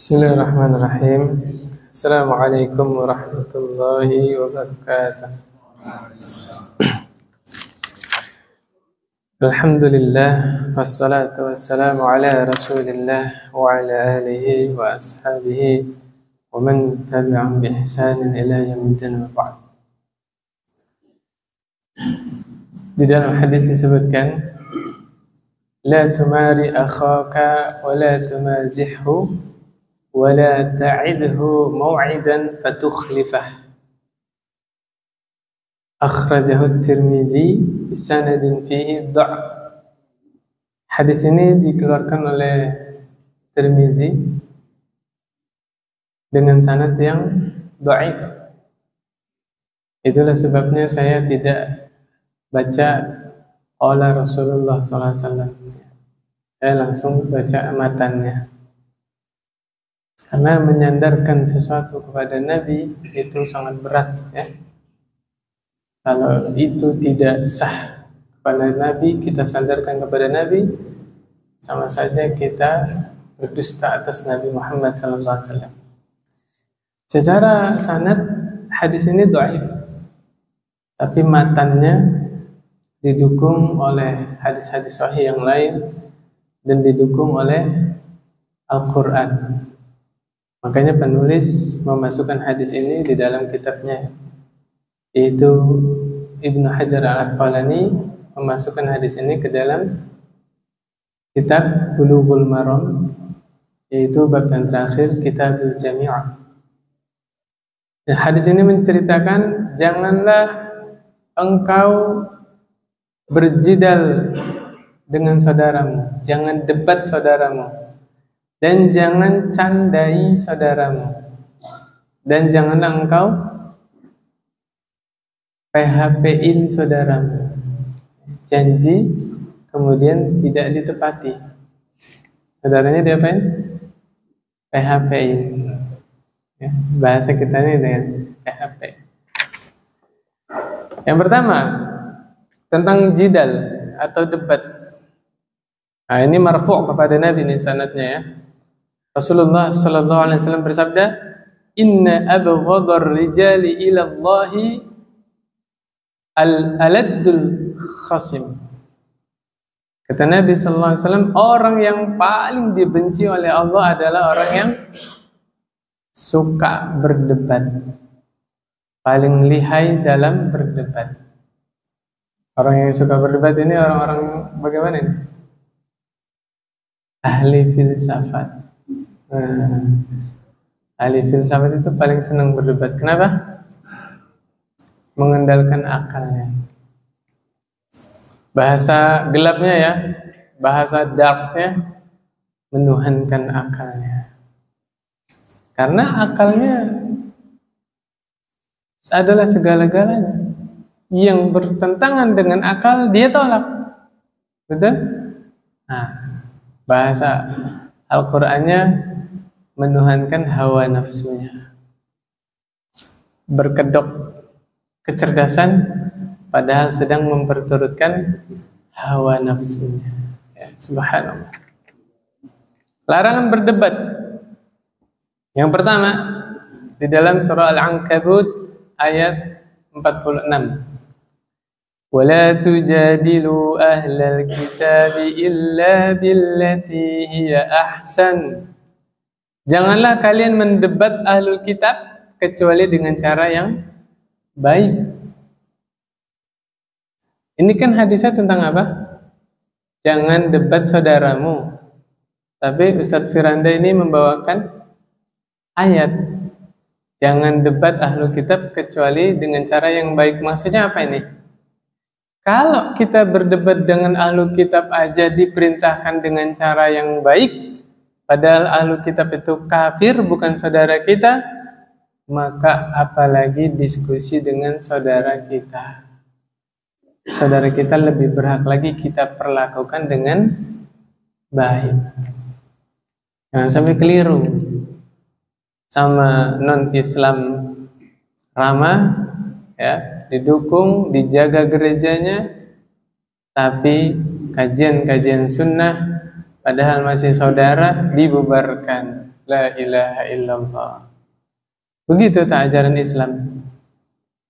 Bismillahirrahmanirrahim. Assalamualaikum warahmatullahi wabarakatuh. Alhamdulillah, wassalatu wassalamu ala rasulillah wa ala alihi wa ashabihi wa man tabi'ahum bi ihsanin ila yaumiddin wa ba'd. Di dalam hadis disebutkan, la tumari akhaka wa la tumazihhu wa la ta'idhu maw'idan fatukhlifah. Akhrajahu at-Tirmidzi bi sanadin fihi dha'f. Hadis ini dikeluarkan oleh Tirmidzi dengan sanad yang dhaif. Itulah sebabnya saya tidak baca qala Rasulullah SAW. Saya langsung baca matannya. Karena menyandarkan sesuatu kepada Nabi itu sangat berat, ya. Kalau itu tidak sah kepada Nabi, kita sandarkan kepada Nabi, sama saja kita berdusta atas Nabi Muhammad SAW. Secara sanad hadis ini dhaif, tapi matannya didukung oleh hadis-hadis sahih yang lain dan didukung oleh Al-Quran. Makanya penulis memasukkan hadis ini di dalam kitabnya, yaitu Ibnu Hajar Al-Asqalani memasukkan hadis ini ke dalam kitab Bulughul Maram, yaitu bab yang terakhir, Kitabul Jami'. Dan hadis ini menceritakan, janganlah engkau berjidal dengan saudaramu, jangan debat saudaramu, dan jangan candai saudaramu, dan janganlah engkau PHP-in saudaramu. Janji kemudian tidak ditepati, saudaranya diapain? PHP-in, ya, bahasa kita ini dengan PHP. Yang pertama tentang jidal atau debat. Nah, ini marfu' kepada Nabi nih sanadnya, ya. Rasulullah sallallahu alaihi wasallam bersabda, "Inna abghadar rijali ila Allahi al-aladdul khasim." Kata Nabi sallallahu alaihi wasallam, orang yang paling dibenci oleh Allah adalah orang yang suka berdebat, paling lihai dalam berdebat. Orang yang suka berdebat ini orang-orang bagaimana ini? Ahli filsafat. Ahli filsafat itu paling senang berdebat. Kenapa? Mengandalkan akalnya. Bahasa gelapnya, ya, bahasa darknya, menuhankan akalnya. Karena akalnya adalah segala-galanya. Yang bertentangan dengan akal dia tolak. Betul? Nah, bahasa Al-Qur'annya menuhankan hawa nafsunya. Berkedok kecerdasan padahal sedang memperturutkan hawa nafsunya. Ya, subhanallah. Larangan berdebat. Yang pertama di dalam surah Al-Ankabut ayat 46. وَلَا تُجَادِلُوا أَهْلَ الْكِتَابِ إِلَّا بِالَّتِي هِيَ أَحْسَنُ. Janganlah kalian mendebat ahlul kitab kecuali dengan cara yang baik. Ini kan hadisnya tentang apa? Jangan debat saudaramu. Tapi Ustadz Firanda ini membawakan ayat, jangan debat ahlul kitab kecuali dengan cara yang baik. Maksudnya apa ini? Kalau kita berdebat dengan ahlul kitab aja diperintahkan dengan cara yang baik, padahal ahlul kitab itu kafir, bukan saudara kita, maka apalagi diskusi dengan saudara kita. Saudara kita lebih berhak lagi kita perlakukan dengan baik. Jangan sampai keliru sama non-Islam ramah, ya, didukung, dijaga gerejanya, tapi kajian-kajian sunnah padahal masih saudara dibubarkan. La ilaha illallah. Begitu tak ajaran Islam.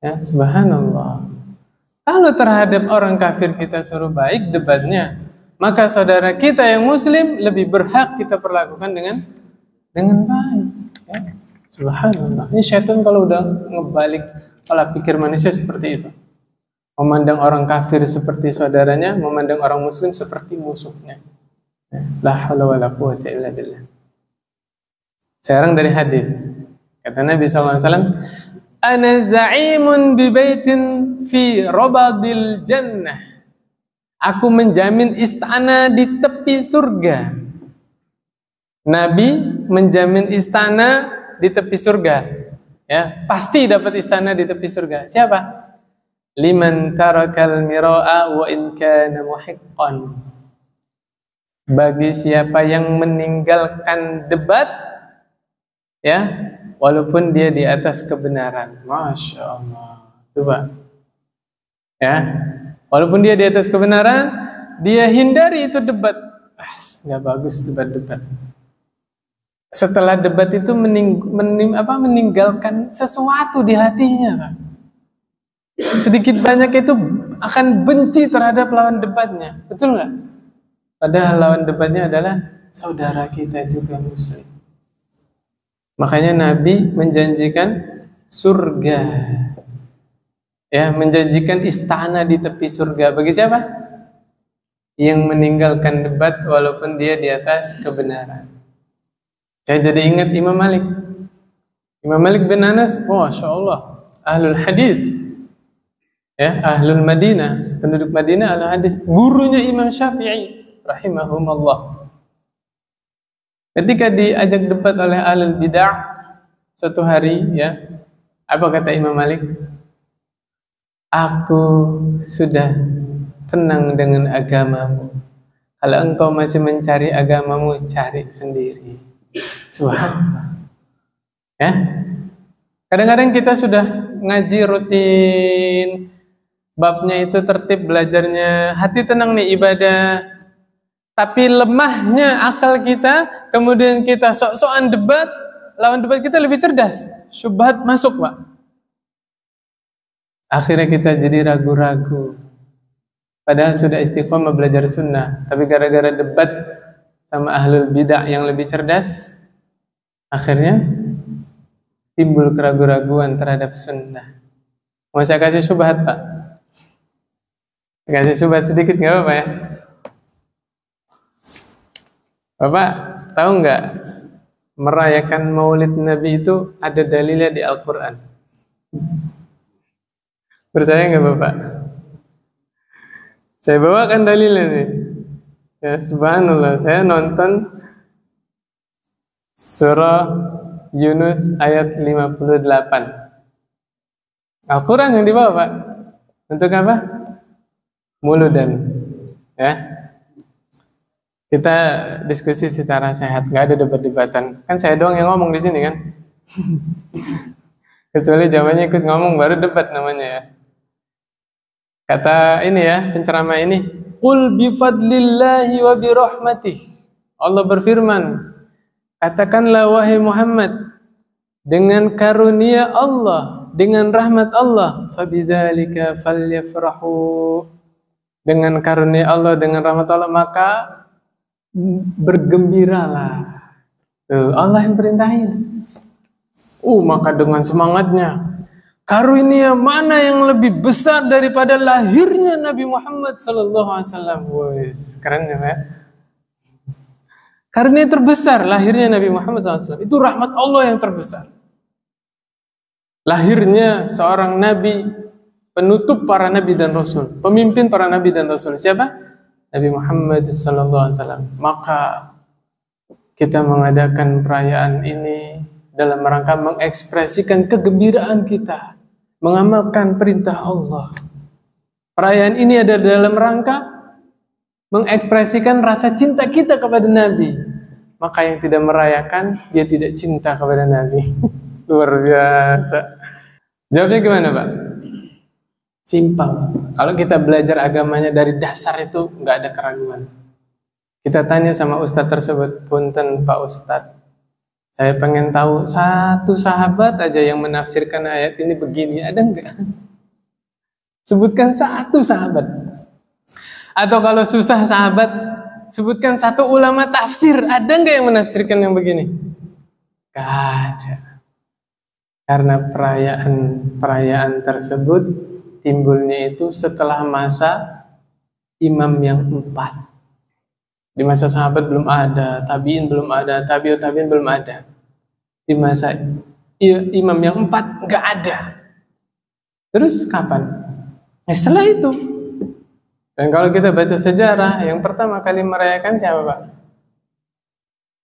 Ya, subhanallah. Kalau terhadap orang kafir kita suruh baik debatnya, maka saudara kita yang muslim lebih berhak kita perlakukan dengan baik. Ya. Subhanallah. Ini syaitan kalau udah ngebalik pola pikir manusia seperti itu. Memandang orang kafir seperti saudaranya, memandang orang muslim seperti musuhnya. La haula wala quwwata illa billah. Sekarang dari hadis. Kata Nabi SAW, Ana za'imun bi baitin fi rabadil jannah. Aku menjamin istana di tepi surga. Nabi menjamin istana di tepi surga. Ya, pasti dapat istana di tepi surga. Siapa? Liman tarakal mira'a wa in kana muhiqqan. Bagi siapa yang meninggalkan debat, ya, walaupun dia di atas kebenaran. Masya Allah. Coba. Ya. Walaupun dia di atas kebenaran, dia hindari itu debat. Nggak bagus debat-debat. Setelah debat itu meninggalkan sesuatu di hatinya, Pak. Sedikit banyak itu akan benci terhadap lawan debatnya. Betul nggak? Padahal lawan debatnya adalah saudara kita juga muslim. Makanya Nabi menjanjikan surga, ya, menjanjikan istana di tepi surga. Bagi siapa? Yang meninggalkan debat walaupun dia di atas kebenaran. Saya jadi ingat Imam Malik. Imam Malik bin Anas, Masya Allah, ahlul hadis, ya, ahlul Madinah, penduduk Madinah, ahlul hadis, gurunya Imam Syafi'i, rahimahumullah. Ketika diajak debat oleh ahlul bid'ah suatu hari, ya, apa kata Imam Malik? Aku sudah tenang dengan agamamu. Kalau engkau masih mencari agamamu, cari sendiri. Subhanallah. Ya, kadang-kadang kita sudah ngaji rutin, babnya itu tertib belajarnya, hati tenang nih ibadah. Tapi lemahnya akal kita, kemudian kita sok-sokan debat, lawan debat kita lebih cerdas. Syubhat masuk, Pak. Akhirnya kita jadi ragu-ragu. Padahal sudah istiqomah belajar sunnah. Tapi gara-gara debat sama ahlul bid'ah yang lebih cerdas, akhirnya timbul keraguan-raguan terhadap sunnah. Mau saya kasih syubhat, Pak? Kasih syubhat sedikit, nggak apa-apa ya? Bapak tahu nggak, merayakan Maulid Nabi itu ada dalilnya di Al-Quran? Percaya nggak Bapak? Saya bawakan dalilnya nih. Ya, subhanallah, saya nonton surah Yunus ayat 58. Al-Quran yang dibawa, Pak. Untuk apa? Muludan. Ya. Kita diskusi secara sehat, nggak ada debat-debatan. Kan saya doang yang ngomong di sini kan. Kecuali jawabannya ikut ngomong baru debat namanya ya. Kata ini ya, penceramah ini, Qul bifadlillahi wa birahmatih. Allah berfirman, katakanlah wahai Muhammad, dengan karunia Allah, dengan rahmat Allah, fabidzalika falyafrahu. Dengan karunia Allah, dengan rahmat Allah, maka bergembiralah. Tuh, Allah yang perintahin. Maka dengan semangatnya, karunia mana yang lebih besar daripada lahirnya Nabi Muhammad SAW? Wes, keren ya, Pak? Karunia terbesar lahirnya Nabi Muhammad SAW. Itu rahmat Allah yang terbesar. Lahirnya seorang Nabi, penutup para Nabi dan Rasul, pemimpin para Nabi dan Rasul. Siapa? Nabi Muhammad SAW. Maka kita mengadakan perayaan ini dalam rangka mengekspresikan kegembiraan kita, mengamalkan perintah Allah. Perayaan ini ada dalam rangka mengekspresikan rasa cinta kita kepada Nabi. Maka yang tidak merayakan, dia tidak cinta kepada Nabi. Luar biasa. Jawabnya gimana, Pak? Simpel. Kalau kita belajar agamanya dari dasar itu nggak ada keraguan. Kita tanya sama ustadz tersebut, punten Pak Ustadz, Saya pengen tahu satu sahabat aja yang menafsirkan ayat ini begini, ada enggak? Sebutkan satu sahabat. Atau kalau susah sahabat, sebutkan satu ulama tafsir, ada enggak yang menafsirkan yang begini? Gak ada. Karena perayaan tersebut timbulnya itu setelah masa imam yang 4. Di masa sahabat belum ada, tabiin belum ada, tabiut tabiin belum ada. Di masa imam yang 4 nggak ada. Terus kapan? Setelah itu. Dan kalau kita baca sejarah, yang pertama kali merayakan siapa, Pak?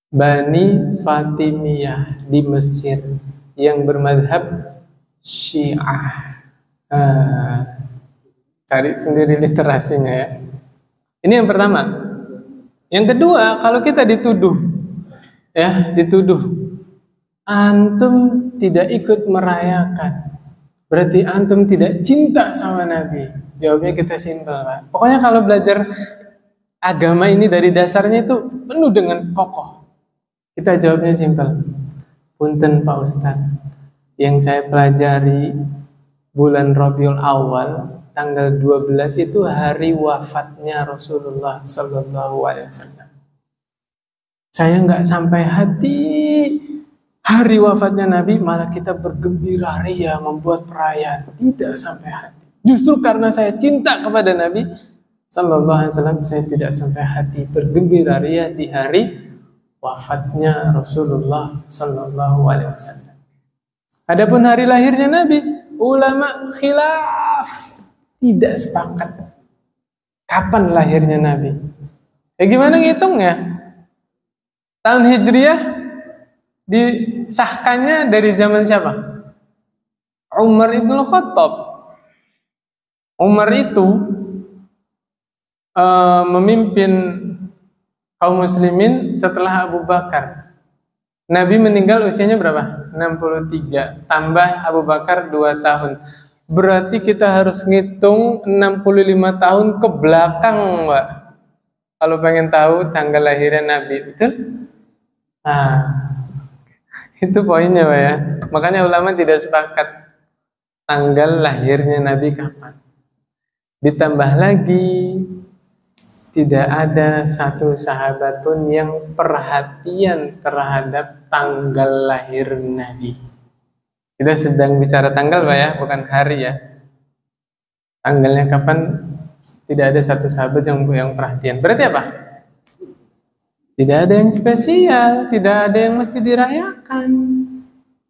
Bani Fatimiyah di Mesir yang bermadhab Syiah. Cari sendiri literasinya ya. Ini yang pertama. Yang kedua, kalau kita dituduh, antum tidak ikut merayakan, berarti antum tidak cinta sama Nabi. Jawabnya kita simpel, Pak. Pokoknya kalau belajar agama ini dari dasarnya itu penuh dengan kokoh. Kita jawabnya simpel. Punten Pak Ustadz, yang saya pelajari bulan Rabiul Awal tanggal 12 itu hari wafatnya Rasulullah Sallallahu Alaihi Wasallam. Saya nggak sampai hati hari wafatnya Nabi, malah kita bergembira ria membuat perayaan. Tidak sampai hati. Justru karena saya cinta kepada Nabi Sallallahu Alaihi Wasallam, saya tidak sampai hati bergembira ria di hari wafatnya Rasulullah Sallallahu Alaihi Wasallam. Adapun hari lahirnya Nabi, ulama khilaf, tidak sepakat kapan lahirnya Nabi. Gimana ngitungnya? Tahun Hijriah disahkannya dari zaman siapa? Umar ibn Khattab. Umar itu memimpin kaum muslimin setelah Abu Bakar. Nabi meninggal usianya berapa? 63. Tambah Abu Bakar 2 tahun. Berarti kita harus ngitung 65 tahun ke belakang, Mbak. Kalau pengen tahu tanggal lahirnya Nabi, betul? Nah, itu poinnya, Pak ya. Makanya ulama tidak sepakat tanggal lahirnya Nabi kapan. Ditambah lagi, tidak ada satu sahabat pun yang perhatian terhadap tanggal lahir Nabi. Kita sedang bicara tanggal, Pak ya, bukan hari ya. Tanggalnya kapan, tidak ada satu sahabat yang perhatian. Berarti apa? Tidak ada yang spesial, tidak ada yang mesti dirayakan.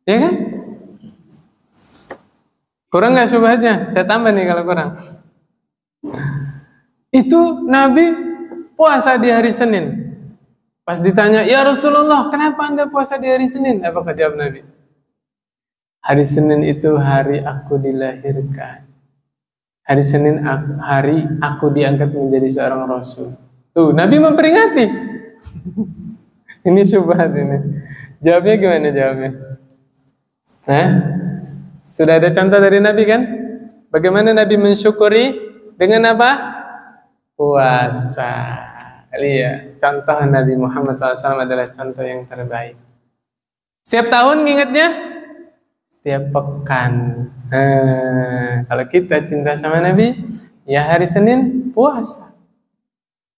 Ya kan? Kurang nggak syubhatnya? Saya tambah nih kalau kurang. Itu Nabi puasa di hari Senin. Pas ditanya, ya Rasulullah, kenapa Anda puasa di hari Senin? Apa jawab Nabi? Hari Senin itu hari aku dilahirkan. Hari Senin hari aku diangkat menjadi seorang Rasul. Tuh, Nabi memperingati. Ini syubhat ini. Jawabnya gimana jawabnya? Sudah ada contoh dari Nabi kan? Bagaimana Nabi mensyukuri? Dengan apa? Puasa. Lihat, contoh Nabi Muhammad SAW adalah contoh yang terbaik. Setiap tahun ngingetnya? Setiap pekan. Kalau kita cinta sama Nabi, ya hari Senin puasa.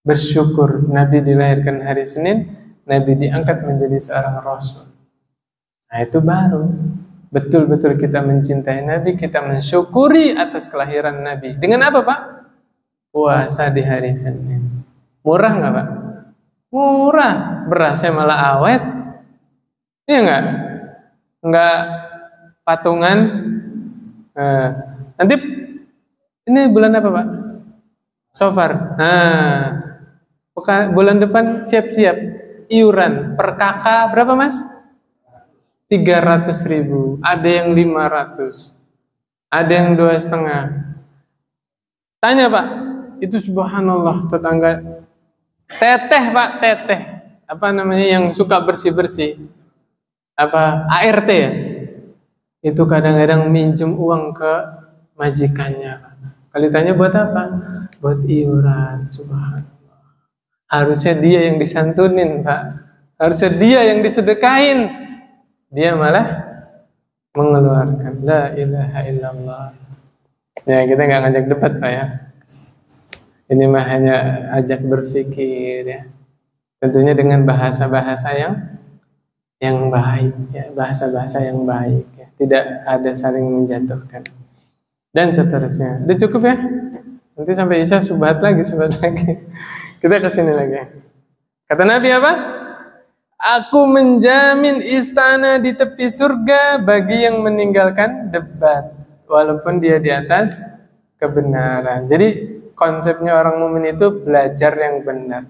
Bersyukur Nabi dilahirkan hari Senin, Nabi diangkat menjadi seorang Rasul. Nah itu baru betul-betul kita mencintai Nabi, kita mensyukuri atas kelahiran Nabi. Dengan apa, Pak? Puasa di hari Senin. Murah nggak, Pak? Murah. Berasnya malah awet. Iya nggak? Nggak patungan. Nanti ini bulan apa, Pak? Safar. Bulan depan siap-siap iuran per kakak berapa, Mas? 300.000. Ada yang 500. Ada yang 2,5. Tanya, Pak, itu subhanallah tetangga teteh, Pak, teteh. Apa namanya yang suka bersih-bersih? Apa ART ya? Itu kadang-kadang minjem uang ke majikannya. Kalau ditanya buat apa? Buat iuran, subhanallah. Harusnya dia yang disantunin, Pak. Harusnya dia yang disedekahin. dia malah mengeluarkan. La ilaha illallah. Ya, kita nggak ngajak debat Pak ya. Ini mah hanya ajak berpikir ya. Tentunya dengan bahasa-bahasa yang baik ya, bahasa-bahasa yang baik ya. Tidak ada saling menjatuhkan. Dan seterusnya. Udah cukup ya? Nanti sampai Isya subhat lagi. Kita kesini lagi. Kata Nabi apa? Aku menjamin istana di tepi surga bagi yang meninggalkan debat, walaupun dia di atas kebenaran. Jadi konsepnya orang mukmin itu belajar yang benar.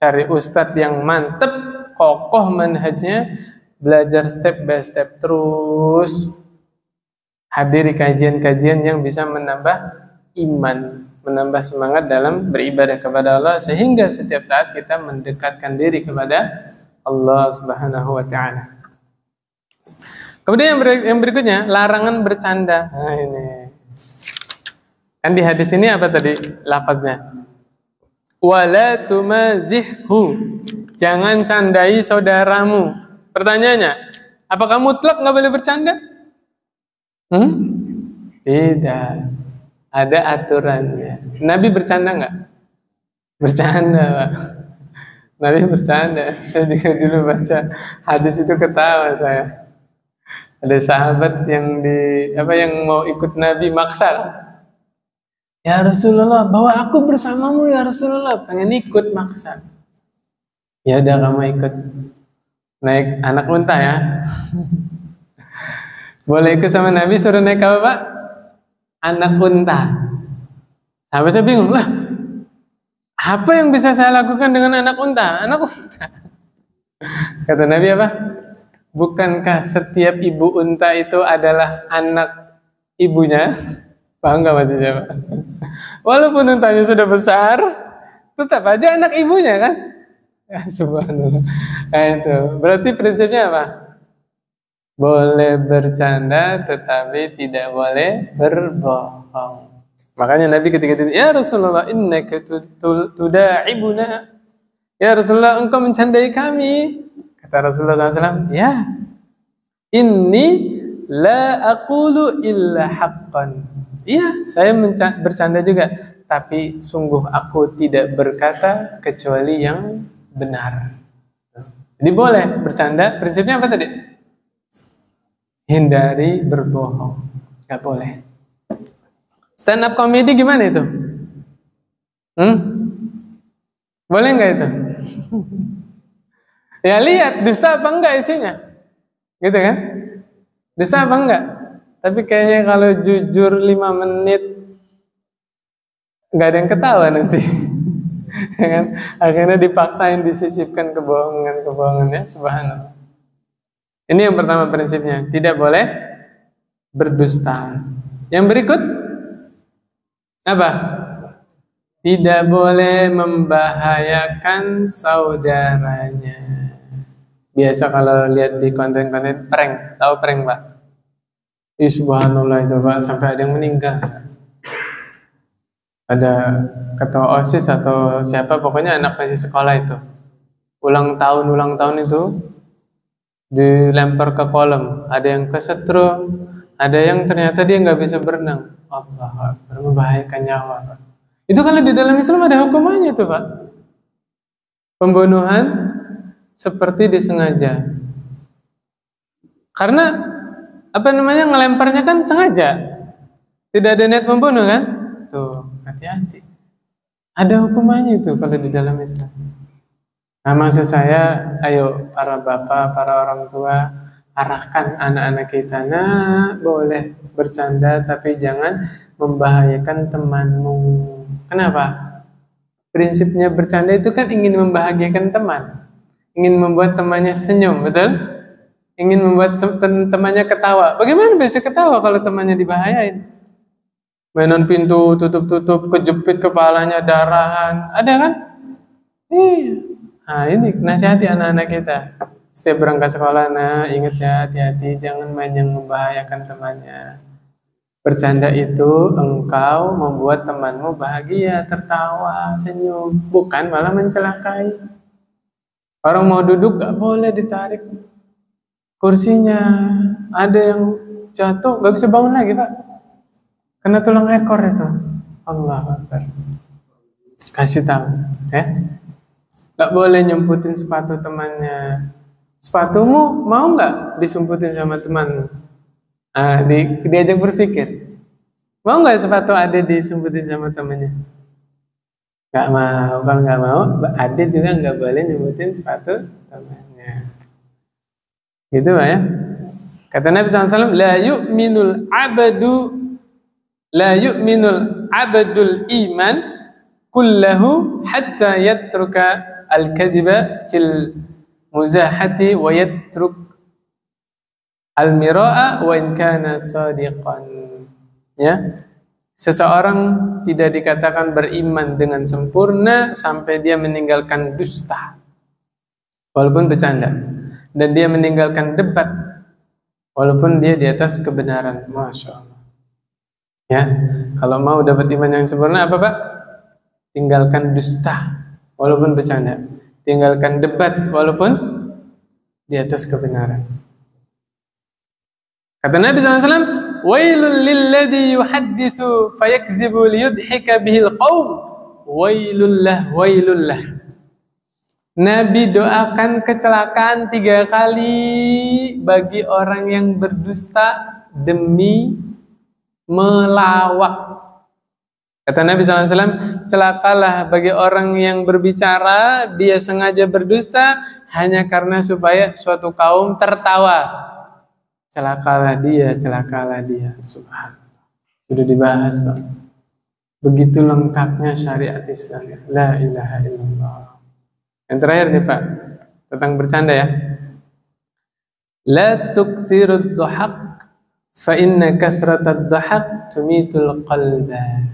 Cari ustadz yang mantep, kokoh manhajnya, belajar step by step terus. Hadiri kajian-kajian yang bisa menambah iman, menambah semangat dalam beribadah kepada Allah, sehingga setiap saat kita mendekatkan diri kepada Allah Subhanahu wa ta'ala. Kemudian yang berikutnya, larangan bercanda. Nah ini. Kan di hadis ini apa tadi lafaznya? Wala tumazihhu. Jangan candai saudaramu. Pertanyaannya, apakah mutlak nggak boleh bercanda? Tidak. Ada aturannya. Nabi bercanda nggak? Bercanda, Pak. Nabi bercanda. Saya juga dulu baca hadis itu ketawa saya. Ada sahabat yang mau ikut Nabi maksa. Ya Rasulullah, bawa aku bersamamu ya Rasulullah. Pengen ikut maksa. Ya udah kamu ikut. Naik anak unta ya. Boleh ikut sama Nabi, suruh naik apa Pak? Anak unta. Sahabatnya bingung lah. Apa yang bisa saya lakukan dengan anak unta? Anak unta. Kata Nabi apa? Bukankah setiap ibu unta itu adalah anak ibunya? Paham nggak maksudnya Pak? Walaupun untanya sudah besar, tetap aja anak ibunya kan? Ya subhanallah. Nah itu. Berarti prinsipnya apa? Boleh bercanda tetapi tidak boleh berbohong. Makanya Nabi ketika itu, ya Rasulullah, innaka tuda'ibuna. Ya Rasulullah, engkau mencandai kami. Kata Rasulullah SAW, ya, inni la aqulu illa haqqan. Iya, saya bercanda juga, tapi sungguh aku tidak berkata kecuali yang benar. Jadi boleh bercanda. Prinsipnya apa tadi? Hindari berbohong. Gak boleh. Stand up comedy gimana itu? Boleh nggak itu? Ya lihat dusta apa enggak isinya, gitu kan? Dusta apa enggak? Tapi kayaknya kalau jujur 5 menit nggak ada yang ketawa nanti, kan? Akhirnya dipaksain disisipkan kebohongan-kebohongannya, subhanallah. Ini yang pertama prinsipnya, tidak boleh berdusta. Yang berikut apa? Tidak boleh membahayakan saudaranya. Biasa kalau lihat di konten-konten prank, tahu prank Pak? Subhanallah itu Pak, sampai ada yang meninggal. Ada ketua OSIS atau siapa, pokoknya anak masih sekolah itu. Ulang tahun itu dilempar ke kolam, ada yang kesetrum, ada yang ternyata dia nggak bisa berenang. Allah Akbar, membahayakan nyawa Pak. Itu kalau di dalam Islam ada hukumannya tuh Pak. Pembunuhan seperti disengaja. Karena ngelemparnya kan sengaja. Tidak ada niat membunuh kan? Tuh, hati-hati. Ada hukumannya itu kalau di dalam Islam. Nah, maksud saya, ayo para bapak, para orang tua, arahkan anak-anak kita. Nah, boleh bercanda tapi jangan membahayakan temanmu. Kenapa? Prinsipnya bercanda itu kan ingin membahagiakan teman, ingin membuat temannya senyum, betul? Ingin membuat temannya ketawa. Bagaimana bisa ketawa kalau temannya dibahayain? Mainan pintu tutup-tutup, kejepit kepalanya, darahan, ada kan? Iya. Nah ini nasihati anak-anak kita. Setiap berangkat sekolah, nah ingat ya, hati-hati, jangan main yang membahayakan temannya. Bercanda itu engkau membuat temanmu bahagia, tertawa, senyum, bukan malah mencelakai. Orang mau duduk gak boleh ditarik kursinya ada yang jatuh, nggak bisa bangun lagi Pak, kena tulang ekor itu. Allah Akbar. Kasih tahu, ya. Nggak boleh nyumputin sepatu temannya. Sepatumu mau nggak disumputin sama temanmu? Diajak berpikir. Mau nggak sepatu Ade disumputin sama temannya? Nggak mau. Kalau nggak mau, Ade juga nggak boleh nyumputin sepatu temannya. Gitu Pak ya. Kata Nabi SAW, la yu'minul abdul iman kullahu hatta yatruka al-kadhiba fil muzahati wa yatruk al-mira'a wa in kana sadiqan. Ya. Seseorang tidak dikatakan beriman dengan sempurna sampai dia meninggalkan dusta walaupun bercanda, dan dia meninggalkan debat walaupun dia di atas kebenaran. Masya Allah. Ya, kalau mau dapat iman yang sempurna apa Pak? Tinggalkan dusta walaupun bercanda, tinggalkan debat walaupun di atas kebenaran. Kata Nabi SAW, wailul lilladhi yuhaddithu fayakzibu liyudhika bihil qawm, wailullah. Nabi doakan kecelakaan 3 kali bagi orang yang berdusta demi melawak. Kata Nabi SAW, celakalah bagi orang yang berbicara, dia sengaja berdusta hanya karena supaya suatu kaum tertawa. Celakalah dia. Subhanallah. Sudah dibahas Pak. Begitu lengkapnya syariat Islam. La ilaha illallah. Yang terakhir nih Pak, tentang bercanda ya. La tuksirud duhaq fa inna kasratad duhaq tumitul qalba.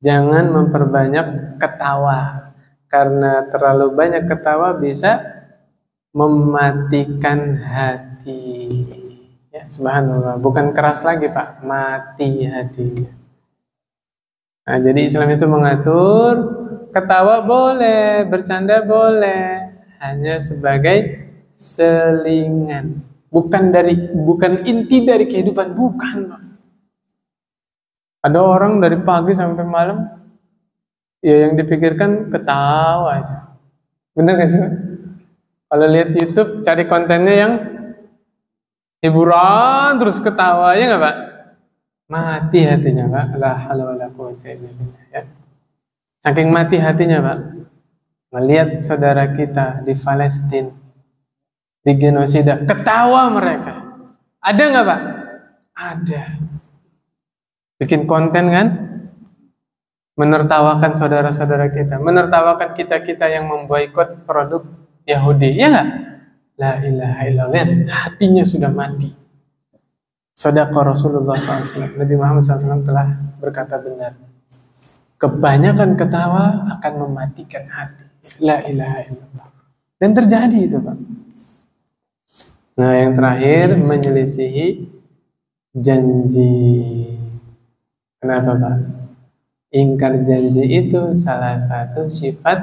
Jangan memperbanyak ketawa, karena terlalu banyak ketawa bisa mematikan hati. Ya, subhanallah, bukan keras lagi Pak, mati hatinya. Nah, jadi Islam itu mengatur ketawa boleh, bercanda boleh, hanya sebagai selingan, bukan inti dari kehidupan, bukan Pak. Ada orang dari pagi sampai malam, ya yang dipikirkan ketawa aja. Bener gak sih Pak? Kalau lihat YouTube, cari kontennya yang hiburan terus ketawa, ya nggak Pak? Mati hatinya Pak. La haula wala quwwata illa billah, ya. Saking mati hatinya Pak, melihat saudara kita di Palestina di genosida, ketawa mereka. Ada nggak Pak? Ada. Bikin konten kan, menertawakan saudara-saudara kita, menertawakan kita-kita yang memboikot produk Yahudi, ya nggak? La ilaha illallah, hatinya sudah mati. Shadaqa Rasulullah SAW, Nabi Muhammad SAW telah berkata benar, kebanyakan ketawa akan mematikan hati. La ilaha illallah. Dan terjadi itu Pak. Nah yang terakhir, menyelisihi janji. Kenapa Pak? Ingkar janji itu salah satu sifat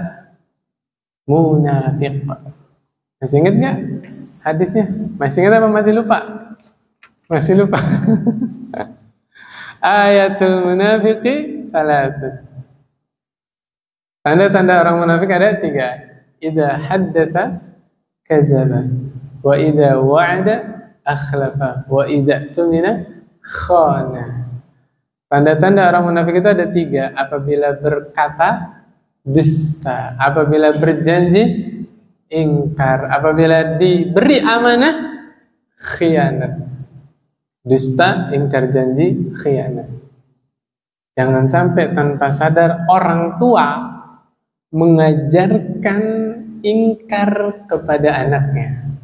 munafik. Masih ingat nggak hadisnya? Masih ingat apa masih lupa? Masih lupa. Ayatul munafiqi salatun. Tanda-tanda orang munafik ada 3. Idza haddatsa kadzaba, wa idza wa'ada akhlafa, wa idza tumina khana. Tanda-tanda orang munafik itu ada 3. Apabila berkata dusta, apabila berjanji ingkar, apabila diberi amanah khianat. Dusta, ingkar janji, khianat. Jangan sampai tanpa sadar orang tua mengajarkan ingkar kepada anaknya.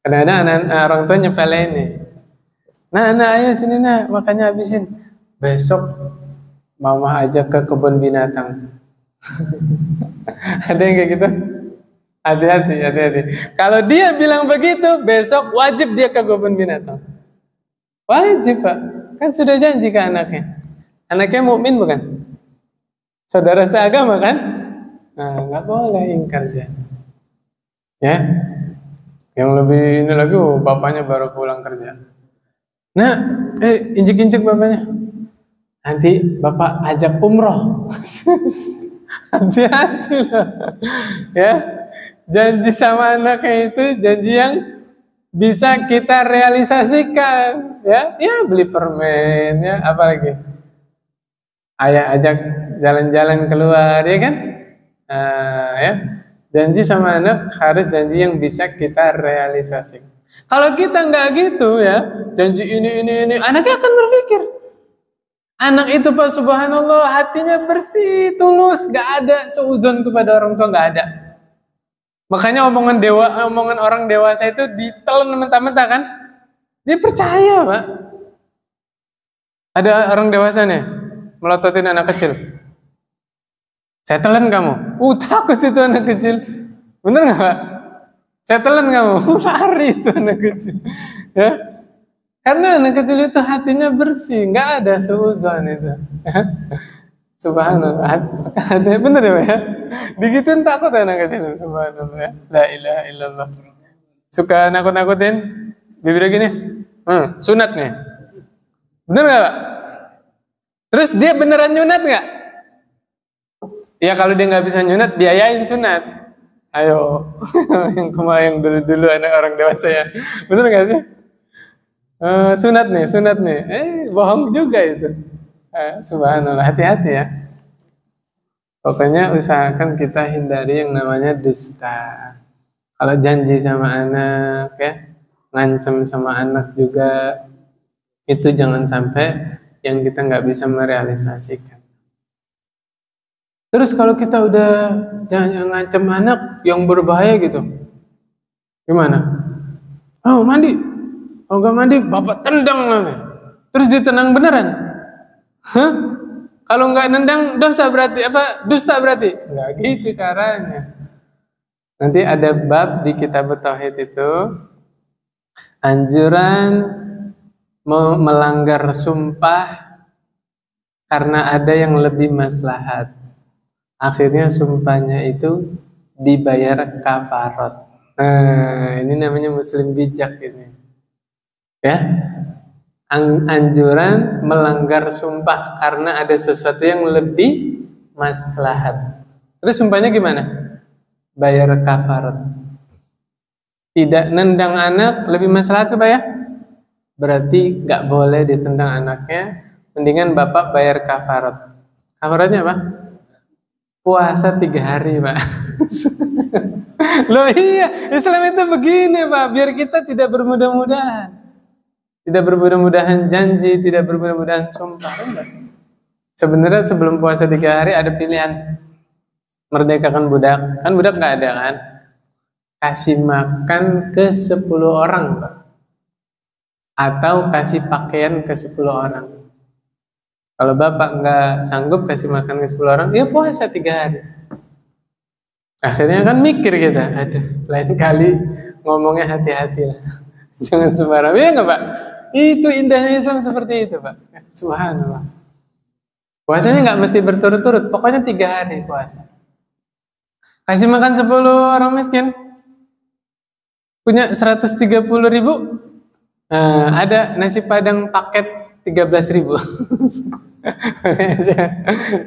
Kadang-kadang orang tua nyepelin nih. Nah, ayo sini nak, makannya habisin. Besok mama ajak ke kebun binatang. Ada yang kayak gitu? Hati-hati. Kalau dia bilang begitu, besok wajib dia ke kebun binatang. Wajib Pak, kan sudah janji ke anaknya. Anaknya mukmin bukan? Saudara seagama kan? Nah, nggak boleh ingkar janji. Ya. Yang lebih ini lagi, bapaknya baru pulang kerja. Nah, injek-injek bapaknya. Nanti bapak ajak umroh. Hati-hati loh. Ya, janji sama anaknya itu janji yang bisa kita realisasikan. Ya, beli permen, ya, apalagi. Ayah ajak jalan-jalan keluar, ya kan? Ya, janji sama anak harus janji yang bisa kita realisasikan. Kalau kita nggak gitu ya, janji ini, anaknya akan berpikir. Anak itu Pak, subhanallah, hatinya bersih, tulus, nggak ada seuzon kepada orang tua, nggak ada. Makanya omongan orang dewasa itu ditelan mentah-mentah kan? Dia percaya Pak. Ada orang dewasa nih melototin anak kecil. Saya telan kamu. Takut itu anak kecil. Bener nggak Pak? Saya telan kamu. Lari itu anak kecil. Ya. Karena anak kecil itu hatinya bersih, nggak ada suudzon itu. Subhanallah. Hatinya bener ya Pak ya? Digituin takut anak kecil. Subhanallah ya. La ilaha illallah. Suka nakut-nakutin bibirnya gini. Sunat nih. Bener nggak Pak? Terus dia beneran nyunat nggak? Ya kalau dia nggak bisa nyunat, biayain sunat. Ayo, yang kemarin dulu anak orang dewasa ya, bener nggak sih? Sunat nih, bohong juga itu. Subhanallah, hati-hati ya. Pokoknya usahakan kita hindari yang namanya dusta. Kalau janji sama anak ya, ngancem sama anak juga, itu jangan sampai yang kita nggak bisa merealisasikan. Terus kalau kita udah jangan ngancam anak yang berbahaya gitu, gimana? Oh mandi, kalau nggak mandi bapak tendang nanti. Terus ditenang beneran? Kalau nggak nendang dosa berarti apa? Dusta berarti? Nggak gitu caranya. Nanti ada bab di kitab tauhid itu anjuran melanggar sumpah karena ada yang lebih maslahat. Akhirnya sumpahnya itu dibayar kafarat. Ini namanya muslim bijak ini. Ya. Anjuran melanggar sumpah karena ada sesuatu yang lebih maslahat. Terus sumpahnya gimana? Bayar kafarat. Tidak nendang anak lebih maslahat Pak ya? Berarti nggak boleh ditendang anaknya. Mendingan bapak bayar kafarat. Kafaratnya apa? Puasa 3 hari Pak. Loh iya, Islam itu begini Pak, biar kita tidak bermudah-mudahan. Tidak bermudah-mudahan janji, tidak bermudah-mudahan sumpah. Sebenarnya sebelum puasa 3 hari ada pilihan. Merdekakan budak. Kan budak nggak ada kan? Kasih makan ke 10 orang Pak. Atau kasih pakaian ke 10 orang. Kalau bapak nggak sanggup kasih makan ke 10 orang, ya puasa 3 hari. Akhirnya kan mikir kita, aduh, lain kali ngomongnya hati-hati lah. Jangan sembarang, ya nggak Pak? Itu indahnya Islam seperti itu Pak. Subhanallah. Puasanya nggak mesti berturut-turut, pokoknya 3 hari puasa. Kasih makan 10 orang miskin, punya 130.000, ada nasi padang paket 13.000.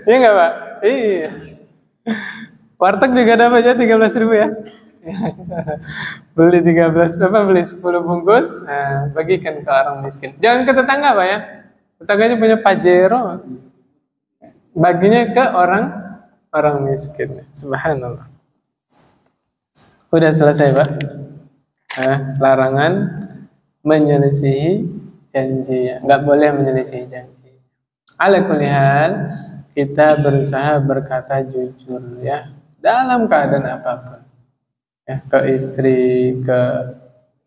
Iya nggak Pak? Iya. Warteg juga dapat aja 13.000 ya. Beli 10 bungkus, bagikan ke orang miskin. Jangan ke tetangga Pak ya. Tetangganya punya Pajero, baginya ke orang miskin. Subhanallah. Udah selesai Pak. Larangan menyelisihi janji, nggak boleh menyelisihi janji. Ala kulli hal, kita berusaha berkata jujur ya dalam keadaan apapun. Ya, ke istri, ke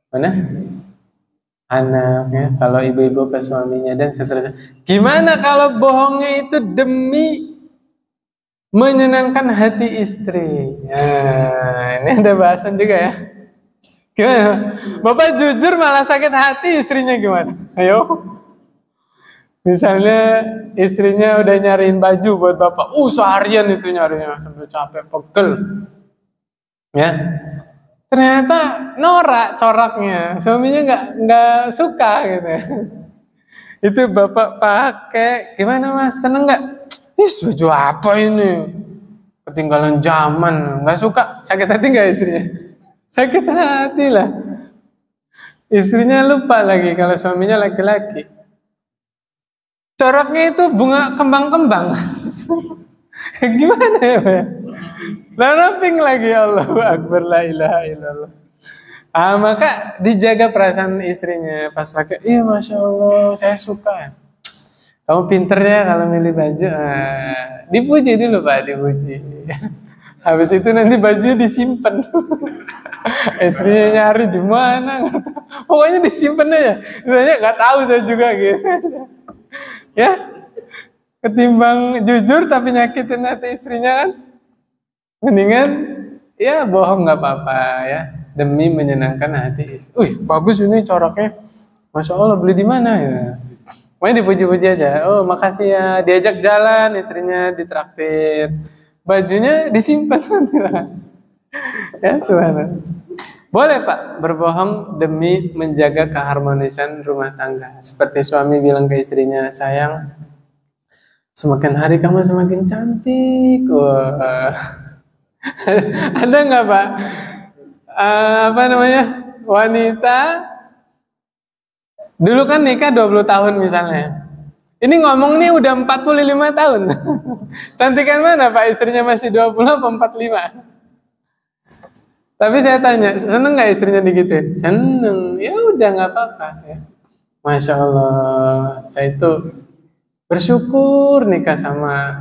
mana? Anak ya, kalau ibu-ibu ke suaminya dan seterusnya. Gimana kalau bohongnya itu demi menyenangkan hati istri? Ini ada bahasan juga ya. Gimana? Bapak jujur malah sakit hati, istrinya gimana? Ayo. Misalnya istrinya udah nyariin baju buat bapak, seharian itu nyarinya sampai capek, pegel. Ya. Ternyata norak coraknya, suaminya nggak suka gitu. Itu bapak pakai, gimana mas, seneng nggak? Ih, baju apa ini? Ketinggalan zaman, nggak suka. Sakit hati nggak istrinya? Sakit hati lah. Istrinya lupa lagi kalau suaminya laki-laki. Coraknya itu bunga kembang-kembang. Gimana ya, Pak? Laraping lagi, Allahu Akbar, la ilaha illallah. Maka dijaga perasaan istrinya pas pakai. Iya, masya Allah, saya suka. Kamu pinter ya kalau milih baju. Dipuji dulu Pak, dipuji. Habis itu nanti bajunya disimpan. Istrinya nyari di mana, nggak tahu. Pokoknya disimpan aja. Misalnya nggak tahu saya juga gitu. Ya, ketimbang jujur tapi nyakitin hati istrinya kan, mendingan ya bohong nggak apa-apa ya, demi menyenangkan hati istri. Wih, bagus ini coraknya, masya Allah, beli di mana ya? Pokoknya dipuji-puji aja. Oh, makasih ya. Diajak jalan, istrinya ditraktir. Bajunya disimpan nanti lah. Ya, subhanallah. Boleh Pak, berbohong demi menjaga keharmonisan rumah tangga. Seperti suami bilang ke istrinya, sayang, semakin hari kamu semakin cantik. Wah. Ada nggak Pak? Apa namanya? Wanita dulu kan nikah 20 tahun misalnya. Ini ngomong nih udah 45 tahun. Cantikan mana Pak? Istrinya masih 20 apa 45? Tapi saya tanya, seneng nggak istrinya digituin? Seneng. Ya udah nggak apa-apa ya. Masya Allah, saya itu bersyukur nikah sama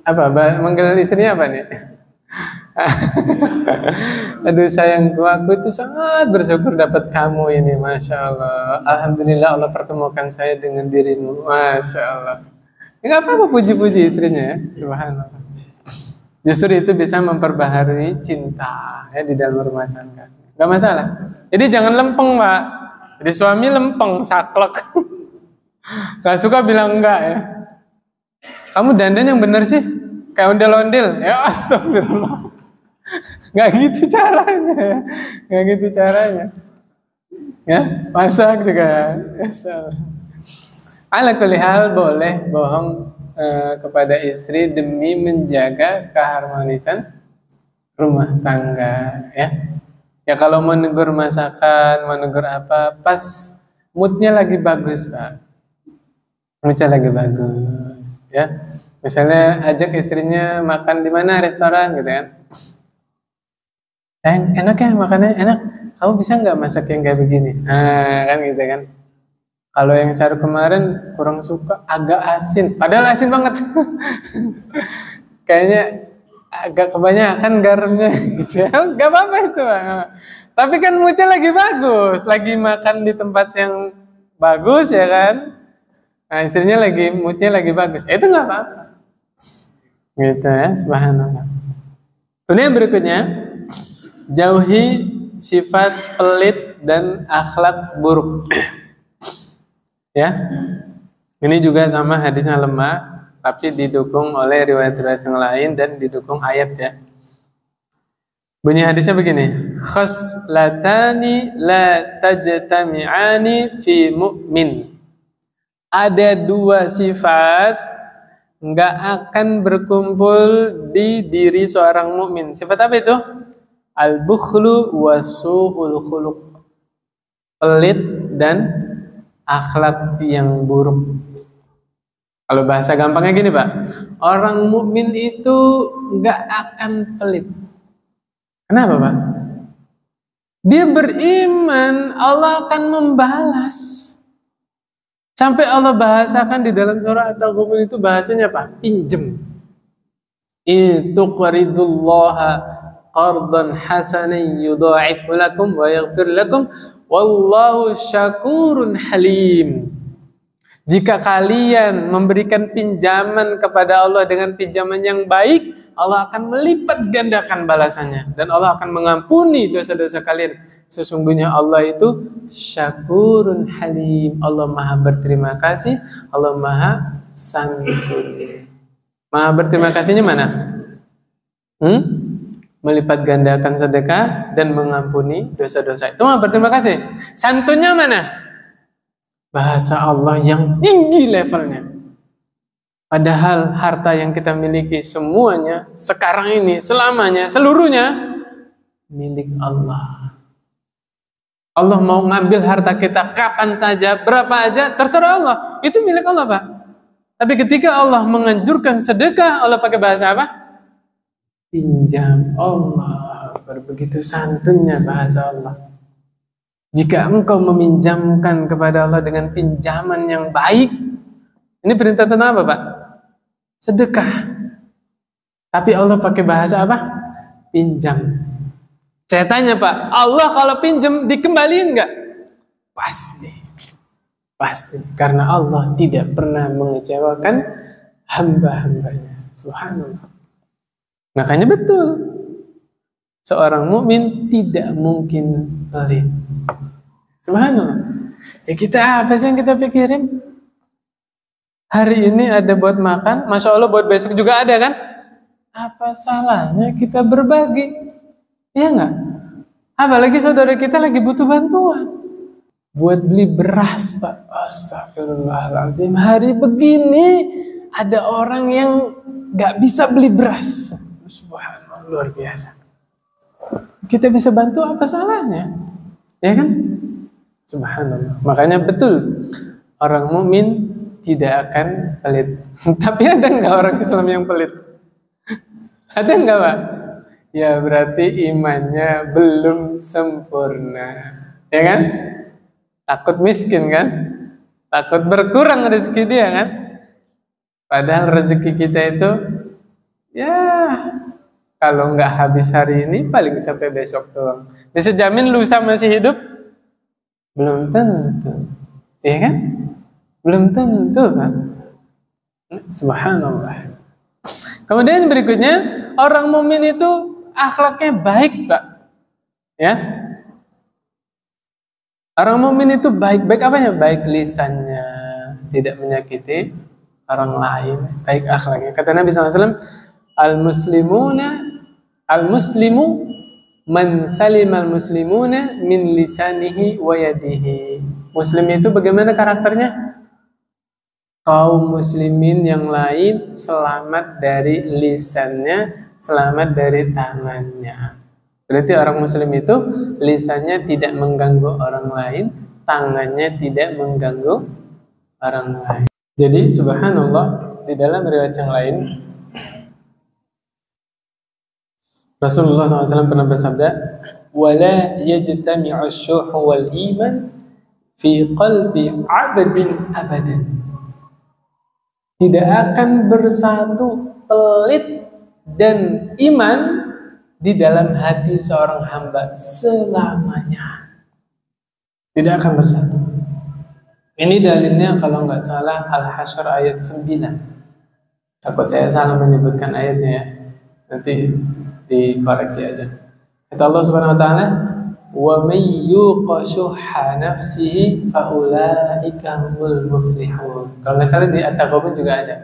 apa? Manggil istrinya apa nih? Aduh sayangku, aku itu sangat bersyukur dapat kamu ini, masya Allah. Alhamdulillah Allah pertemukan saya dengan dirimu, masya Allah. Nggak apa-apa puji-puji istrinya ya, subhanallah. Justru itu bisa memperbaharui cinta ya di dalam rumah tangga. Nggak masalah. Jadi jangan lempeng Pak. Jadi suami lempeng, saklek. Gak suka bilang enggak ya. Kamu dandan yang bener sih, kayak ondel-ondel. Ya astagfirullah. Gak gitu caranya, gak gitu caranya. Ya, masak juga. Ala kulli hal boleh bohong kepada istri demi menjaga keharmonisan rumah tangga. Ya kalau menegur masakan, menegur apa, pas moodnya lagi bagus Pak. Moodnya lagi bagus. Ya, misalnya ajak istrinya makan di mana restoran gitu kan. Sayang, enak ya makannya, enak. Kamu bisa nggak masak yang kayak begini? Kan gitu kan. Kalau yang saya kemarin kurang suka, agak asin. Padahal asin banget. Kayaknya agak kebanyakan garamnya gitu ya. Gak apa-apa itu. Tapi kan moodnya lagi bagus. Lagi makan di tempat yang bagus ya kan. Nah istrinya lagi, moodnya lagi bagus. Itu gak apa-apa. Gitu ya, subhanallah. Kemudian berikutnya, jauhi sifat pelit dan akhlak buruk. Ya, ini juga sama hadisnya lemah, tapi didukung oleh riwayat-riwayat yang lain dan didukung ayat ya. Bunyi hadisnya begini: khaslatani la tajtami'ani fi mu'min. Ada dua sifat nggak akan berkumpul di diri seorang mukmin. Sifat apa itu? Al-bukhlu wa su'ul khuluq. Pelit dan akhlak yang buruk. Kalau bahasa gampangnya gini Pak, orang mukmin itu nggak akan pelit. Kenapa Pak? Dia beriman, Allah akan membalas. Sampai Allah bahasakan di dalam surah At-Taghabun itu bahasanya Pak, pinjem. Itu qaridullaha qardan hasanan yudha'ifu lakum wa yaghfir lakum wallahu syakurun halim. Jika kalian memberikan pinjaman kepada Allah dengan pinjaman yang baik, Allah akan melipat gandakan balasannya dan Allah akan mengampuni dosa-dosa kalian. Sesungguhnya Allah itu syakurun halim. Allah Maha berterima kasih, Allah Maha santun. Maha berterima kasihnya mana? melipat gandakan sedekah, dan mengampuni dosa-dosa. Itu mah berterima kasih. Santunnya mana? Bahasa Allah yang tinggi levelnya. Padahal harta yang kita miliki semuanya, sekarang ini, selamanya, seluruhnya, milik Allah. Allah mau ngambil harta kita kapan saja, berapa aja, terserah Allah. Itu milik Allah, Pak. Tapi ketika Allah menganjurkan sedekah, Allah pakai bahasa apa? Pinjam. Allah, begitu santunnya bahasa Allah. Jika engkau meminjamkan kepada Allah dengan pinjaman yang baik, ini perintah tentang apa, Pak? Sedekah. Tapi Allah pakai bahasa apa? Pinjam. Saya tanya, Pak, Allah kalau pinjam dikembaliin nggak? Pasti. Pasti. Karena Allah tidak pernah mengecewakan hamba-hambanya. Subhanallah. Makanya betul, seorang mukmin tidak mungkin pelit. Subhanallah. Ya kita apa sih yang kita pikirin? Hari ini ada buat makan, Masya Allah buat besok juga ada kan? Apa salahnya kita berbagi? Iya nggak? Apalagi saudara kita lagi butuh bantuan. Buat beli beras, Pak. Astagfirullahaladzim. Hari begini ada orang yang nggak bisa beli beras. Subhanallah, luar biasa. Kita bisa bantu, apa salahnya? Ya kan? Subhanallah. Makanya betul, orang mukmin tidak akan pelit. Tapi ada nggak orang Islam yang pelit? Ada nggak, Pak? Ya berarti imannya belum sempurna. Ya kan? Takut miskin kan? Takut berkurang rezeki dia kan? Padahal rezeki kita itu, ya kalau nggak habis hari ini paling sampai besok doang. Bisa jamin lusa masih hidup? Belum tentu. Iya kan? Belum tentu, Pak. Subhanallah. Kemudian berikutnya, orang mukmin itu akhlaknya baik, Pak. Ya. Orang mukmin itu baik-baik apanya? Baik lisannya, tidak menyakiti orang lain, baik akhlaknya. Kata Nabi SAW, Al-muslimu man salima al-muslimuna min lisanihi wa yadihi. Muslim itu bagaimana karakternya? Kaum muslimin yang lain selamat dari lisannya, selamat dari tangannya. Berarti orang muslim itu lisannya tidak mengganggu orang lain, tangannya tidak mengganggu orang lain. Jadi subhanallah, di dalam riwayat yang lain Rasulullah SAW pernah bersabda, "Wala yajtami'u asy-syuh wal iman fi qalbi 'abdin abadan." Tidak akan bersatu pelit dan iman di dalam hati seorang hamba selamanya. Tidak akan bersatu. Ini dalilnya kalau nggak salah Al-Hasyr ayat 9. Takut saya salah menyebutkan ayatnya ya. Nanti dikoreksi aja. Kata Allah Subhanahu wa taala, "Wa may yuqa syuhha nafsihi fa ulaika humul muflihun." Kalau nggak salah di At-Taghabun juga ada.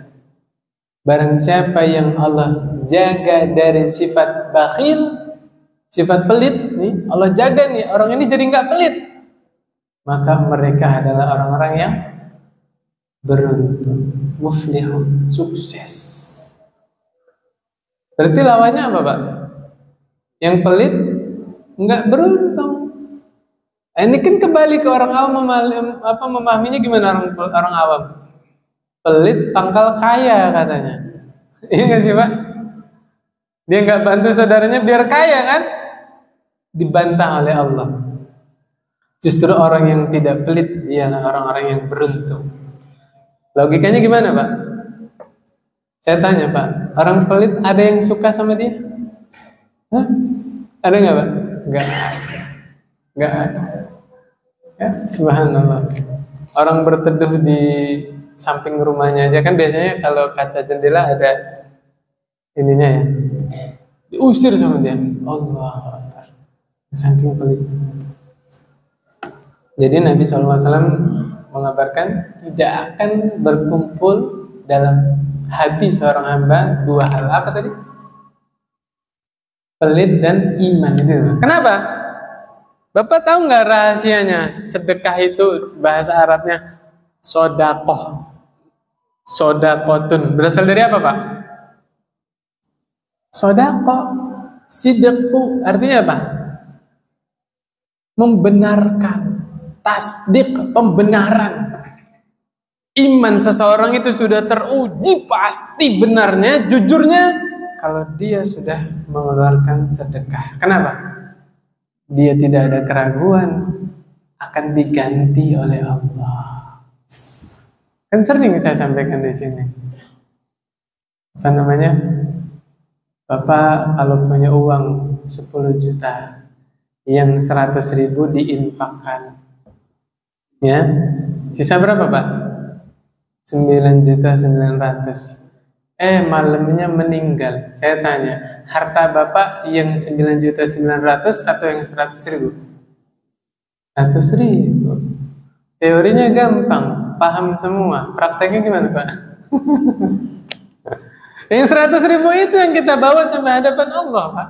Barang siapa yang Allah jaga dari sifat bakhil, sifat pelit, nih Allah jaga nih orang ini jadi nggak pelit, maka mereka adalah orang-orang yang beruntung, muflihun, sukses. Berarti lawannya apa, Pak? Yang pelit nggak beruntung. Ini kan kembali ke orang awam, memahaminya gimana orang awam? Pelit pangkal kaya katanya. Iya nggak sih, Pak? Dia nggak bantu saudaranya biar kaya kan? Dibantah oleh Allah. Justru orang yang tidak pelit dia orang-orang yang beruntung. Logikanya gimana, Pak? Saya tanya, Pak, orang pelit ada yang suka sama dia? Hah? Ada nggak, Pak? Nggak ada. Ya, subhanallah. Orang berteduh di samping rumahnya aja kan biasanya kalau kaca jendela ada ininya ya, diusir sama dia. Allah Akbar. Saking pelit. Jadi Nabi SAW mengabarkan tidak akan berkumpul dalam hati seorang hamba dua hal. Apa tadi? pelit dan iman itu. Kenapa? Bapak tahu nggak rahasianya? Sedekah itu bahasa Arabnya sodakoh, sodakotun. Berasal dari apa, Pak? Sodakoh, sidqu artinya apa? Membenarkan, tasdik, pembenaran. Iman seseorang itu sudah teruji pasti benarnya, jujurnya kalau dia sudah mengeluarkan sedekah. Kenapa? Dia tidak ada keraguan akan diganti oleh Allah. Kan sering saya sampaikan di sini. Apa namanya? Bapak kalau punya uang 10 juta, yang 100.000 diinfakkan. Ya, sisa berapa, Pak? 9.900.000. Malamnya meninggal. Saya tanya, harta Bapak yang 9.900.000 atau yang 100.000? 100.000. Teorinya gampang, paham semua. Prakteknya gimana, Pak? Yang 100.000 itu yang kita bawa sampai hadapan Allah, Pak.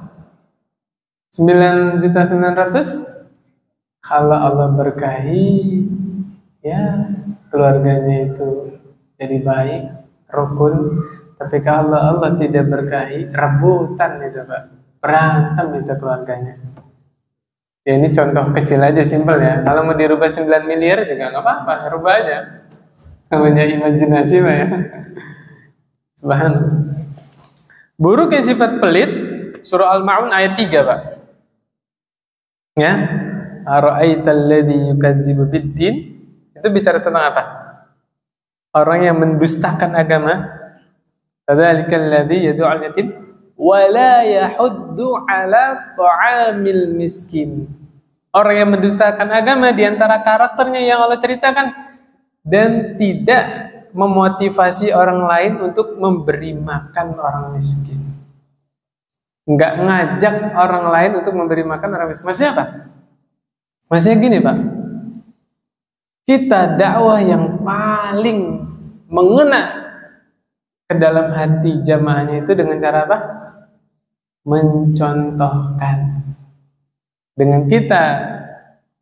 9.900.000. Kalau Allah berkahi, ya keluarganya itu jadi baik, rukun. Tapi kalau Allah tidak berkahi, rebutan itu, Pak. Berantem itu keluarganya. Ya ini contoh kecil aja, simpel ya. Kalau mau dirubah 9 miliar juga nggak apa-apa, rubah aja. Namanya imajinasi, Pak ya. Subhanallah. Buruknya sifat pelit, surah Al-Ma'un ayat 3, Pak. Ya. Ara'aital ladzi yukadzibu biddin. Itu bicara tentang apa? Orang yang mendustakan agama. Fadzalikal ladzi yad'ul yatim wa la yahuddu 'ala ta'amil miskin. Orang yang mendustakan agama di antara karakternya yang Allah ceritakan dan tidak memotivasi orang lain untuk memberi makan orang miskin. Enggak ngajak orang lain untuk memberi makan orang miskin. Maksudnya apa? Maksudnya gini, Pak. Kita dakwah yang paling mengena ke dalam hati jamaahnya itu dengan cara apa? Mencontohkan. Dengan kita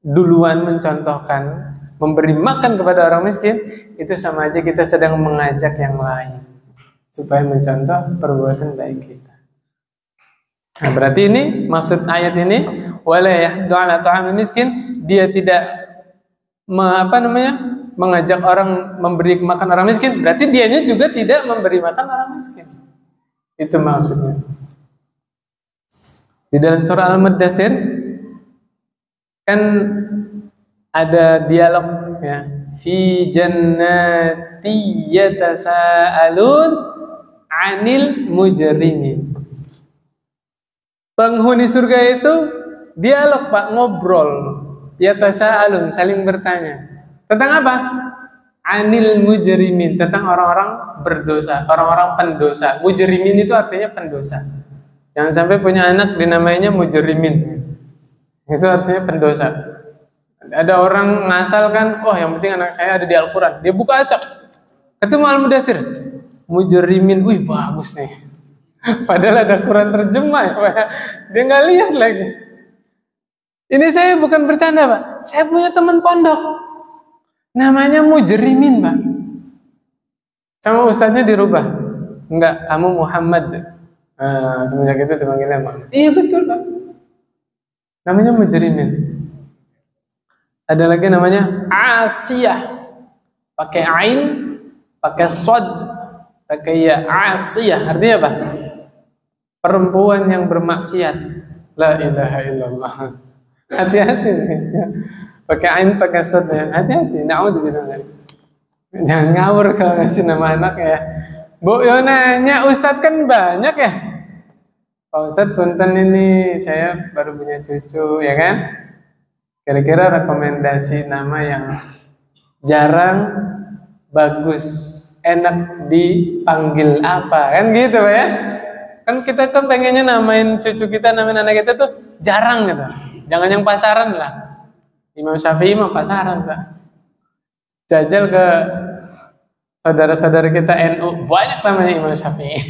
duluan mencontohkan, memberi makan kepada orang miskin, itu sama aja kita sedang mengajak yang lain supaya mencontoh perbuatan baik kita. Nah, berarti ini maksud ayat ini, wala yahdu ala ta'amil miskin, dia tidak mengajak orang memberi makan orang miskin, berarti dianya juga tidak memberi makan orang miskin. Itu maksudnya. Di dalam surah Al-Muddatsir kan ada dialog ya, fi jannati yatasaalun 'anil mujrimin. Penghuni surga itu dialog, Pak, ngobrol. Yatasaalun, saling bertanya. Tentang apa? 'Anil mujrimin, tentang orang-orang berdosa, orang-orang pendosa. Mujrimin itu artinya pendosa. Jangan sampai punya anak dinamainya mujrimin. Itu artinya pendosa. Ada orang ngasal kan, oh yang penting anak saya ada di Al-Quran. Dia buka acak, ketemu Al-Muddatsir, mujrimin, wih bagus nih. Padahal ada Quran terjemah ya, Pak. Dia nggak lihat lagi. Ini saya bukan bercanda, Pak. Saya punya teman pondok, namanya mujrimin, Pak. Sama ustadznya dirubah. Enggak, kamu Muhammad. Semenjak itu dipanggilnya Muhammad. Iya betul, Pak. Namanya mujrimin. Ada lagi namanya Asiyah, pakai ain, pakai sod, pakai ya, Asiyah. Artinya apa? Perempuan yang bermaksiat. La ilaha illallah. Hati-hati. Pakai ain, pakai sod ya. Hati-hati. Na'udzubillah. Jangan ngawur kalau ngasih nama anak ya. Bu Yonanya, Ustadz kan banyak ya. Pak Ustadz punten ini saya baru punya cucu ya kan. Kira-kira rekomendasi nama yang jarang, bagus, enak dipanggil apa? Kan gitu, Pak ya? Kan kita kan pengennya namain cucu kita, namain anak kita tuh jarang gitu. Jangan yang pasaran lah. Imam Syafi'i mah pasaran, Pak. Jajal ke saudara-saudara kita NU, banyak namanya Imam Syafi'i.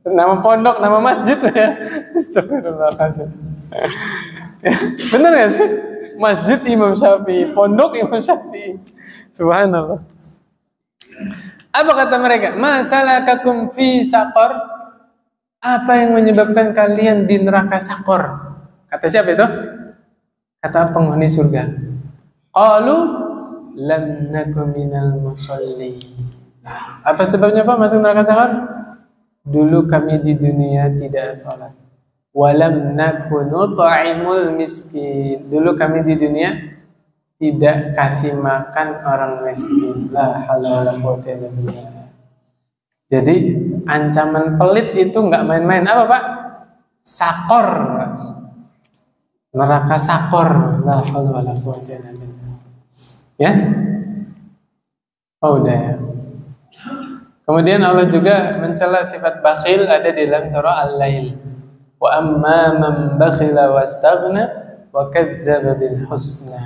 Nama pondok, nama masjid ya. Astagfirullahaladzim. Bener gak sih? Masjid Imam Syafi'i, pondok Imam Syafi'i. Subhanallah. Apa kata mereka? Masalakakum fi saqar? Apa yang menyebabkan kalian di neraka Sakor? Kata siapa itu? Kata penghuni surga. Qalu lam naku minal musalli. Apa sebabnya Pak masuk neraka Sakor? Dulu kami di dunia tidak sholat. Walam naku nut'imul miskin. Dulu kami di dunia tidak kasih makan orang miskin. La haula wala quwwata illa billah. Jadi ancaman pelit itu nggak main-main. Apa Pak? Sakor. Neraka Sakor. La haula wala quwwata illa billah. Ya? Oh udah ya. Kemudian Allah juga mencela sifat bakhil ada di dalam surah Al-Lail. Wa amma man bakhila wastaghna wa kadzdzaba bil husna.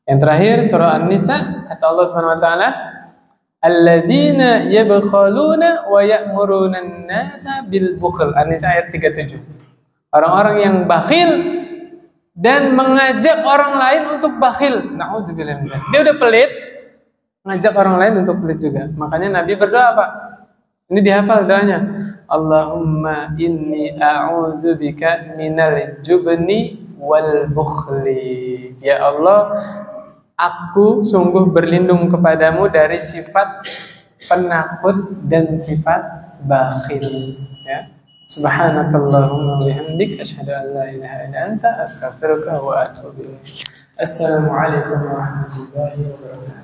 Yang terakhir surah An-Nisa kata Allah Subhanahu wa taala, alladzina yabkhaluna wa ya'muruna an-nasa bil bukhl. An-Nisa ayat 37. Orang-orang yang bakhil dan mengajak orang lain untuk bakhil. Nauzubillah min dzalik. Dia udah pelit, ngajak orang lain untuk pelit juga. Makanya Nabi berdoa Pak. Ini dihafal doanya. Allahumma inni a'udzubika minal jubni wal bukhli. Ya Allah, aku sungguh berlindung kepadamu dari sifat penakut dan sifat bakhil. Ya. Subhanakallahumma wa bihamdik asyhadu an la ilaha illa anta astaghfiruka wa atubu ilaik. Assalamualaikum warahmatullahi wabarakatuh.